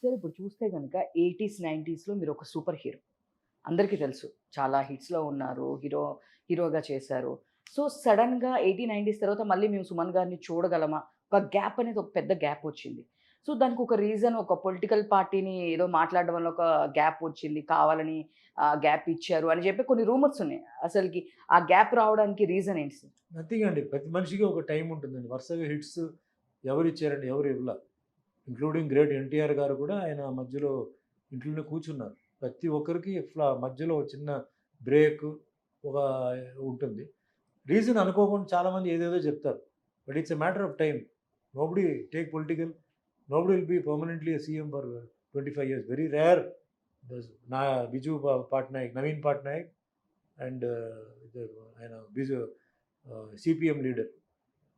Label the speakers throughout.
Speaker 1: Sir ఇప్పుడు చూస్తే గనుక 80స్, 90స్‌లో మీరొక సూపర్ హీరో. అందరికీ తెలుసు. చాలా హిట్స్‌లో ఉన్నారు. హీరోగా చేశారు. సో, సడెన్‌గా 80, 90స్ తర్వాత మళ్ళీ మేము సుమన్ గారిని చూడగలమా? ఒక గ్యాప్ అనేది ఒక పెద్ద గ్యాప్ వచ్చింది. సో, దానికొక రీజన్ ఒక పొలిటికల్ పార్టీని ఏదో మాట్లాడడం వల్ల ఒక గ్యాప్ వచ్చింది. కావాలని గ్యాప్ ఇచ్చారు అని చెప్పి కొన్ని రూమర్స్ ఉన్నాయి. అసలకి ఆ గ్యాప్ రావడానికి రీజన్ ఏంటి సార్?
Speaker 2: నథింగ్ అండి. ప్రతి మనిషికి ఒక టైం ఉంటుందండి. వరుసగా హిట్స్ ఎవరిచ్చారండి? ఎవరు ఇవ్వల. ఇంక్లూడింగ్ గ్రేట్ ఎన్టీఆర్ గారు కూడా ఆయన మధ్యలో ఇంట్లోనే కూర్చున్నారు. ప్రతి ఒక్కరికి మధ్యలో ఒక చిన్న బ్రేక్ ఒక ఉంటుంది. రీజన్ అనుకోకుండా చాలామంది ఏదేదో చెప్తారు. But it's a matter of time. Nobody take political nobody will be permanently CM for 25 years. Very rare. నా బిజు పట్నాయక్, నవీన్ పట్నాయక్ అండ్ ఆయన సిపిఎం లీడర్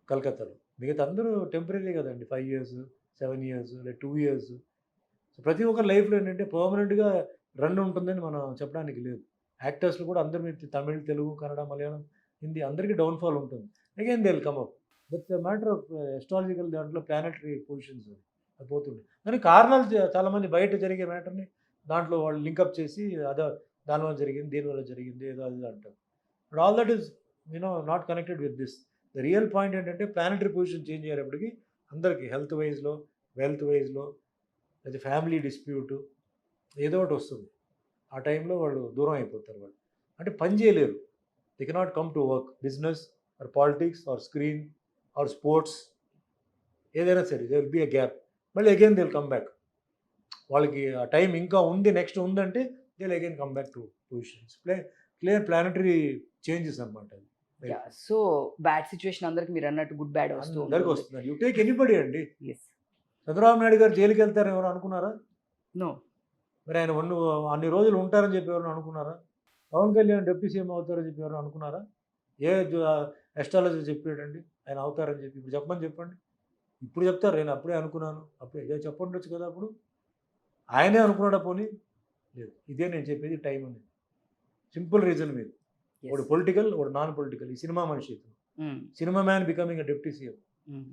Speaker 2: కలకత్తాలో. మిగతా అందరూ టెంపరరీ కదండీ. 5 ఇయర్స్, 7 ఇయర్స్ లేదా 2 ఇయర్స్. సో, ప్రతి ఒక్కరి లైఫ్‌లో ఏంటంటే పర్మనెంట్‌గా రన్ ఉంటుందని మనం చెప్పడానికి లేదు. యాక్టర్స్‌లో కూడా అందరూ మీరు తమిళ్, తెలుగు, కన్నడ, మలయాళం, హిందీ అందరికీ డౌన్‌ఫాల్ ఉంటుంది. Again they will come up. That's a matter of astrological దాంట్లో ప్లానెటరీ పొజిషన్స్ అది పోతుంటాయి. కానీ కారణాలు చాలామంది బయట జరిగే మ్యాటర్‌ని దాంట్లో వాళ్ళు లింకప్ చేసి దానివల్ల జరిగింది, దీనివల్ల జరిగింది ఏదో అది అంటారు. But all that is not connected with this. The real point ఏంటంటే ప్లానెటరీ పొజిషన్ చేంజ్ అయ్యేటప్పటికి అందరికీ హెల్త్ వైస్‌లో, వెల్త్ వైస్‌లో లేదా ఫ్యామిలీ డిస్ప్యూటు ఏదో ఒకటి వస్తుంది. ఆ టైంలో వాళ్ళు దూరం అయిపోతారు వాళ్ళు. అంటే పని చేయలేరు. They cannot come to work. Business or politics or screen or sports ఏదైనా సరే they will be a gap. మళ్ళీ again they will come back. వాళ్ళకి ఆ టైం ఇంకా ఉంది, నెక్స్ట్ ఉందంటే they will again come back to positions. Clear planetary changes అనమాట అది.
Speaker 1: యాహ్! సో, బ్యాడ్ సిట్యుయేషన్ అందరికి మీరన్నట్టు గుడ్, బ్యాడ్ వస్తూ
Speaker 2: అందరికి
Speaker 1: ఉంటుంది.
Speaker 2: వస్తుందండి. యూ టేక్ ఎనీబడీ అండి.
Speaker 1: యెస్.
Speaker 2: చంద్రబాబు నాయుడు గారు జైలుకెళ్తారని ఎవరు అనుకున్నారా?
Speaker 1: నో.
Speaker 2: మరి ఆయన అన్ని రోజులు ఉంటారని చెప్పి ఎవరైనా అనుకున్నారా? పవన్ కళ్యాణ్ డిప్యూటీ సీఎం అవుతారని చెప్పి ఎవరైనా అనుకున్నారా? ఏ అస్ట్రాలజీ చెప్పాడండి ఆయన అవుతారని చెప్పి? ఇప్పుడు చెప్పమని చెప్పండి. ఇప్పుడు చెప్తారు నేను అప్పుడే అనుకున్నాను. అప్పుడే చెప్పుండొచ్చు కదా అప్పుడు. ఆయనే అనుకున్నాడా పోనీ? లేదు. ఇదే నేను చెప్పేది టైం అనేది. సింపుల్ రీజన్ మీద. ఒకడు
Speaker 1: యెస్.
Speaker 2: పొలిటికల్, ఒకడు నాన్ పొలిటికల్. ఈ సినిమా మనిషి ఇతను.
Speaker 1: హ్మ్.
Speaker 2: Cinema man becoming a deputy CM.
Speaker 1: హ్మ్.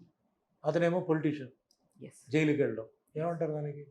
Speaker 2: అతనేమో పొలిటీషియన్.
Speaker 1: యెస్.
Speaker 2: జైలుకెళ్ళడం. ఏమంటారు దానికి?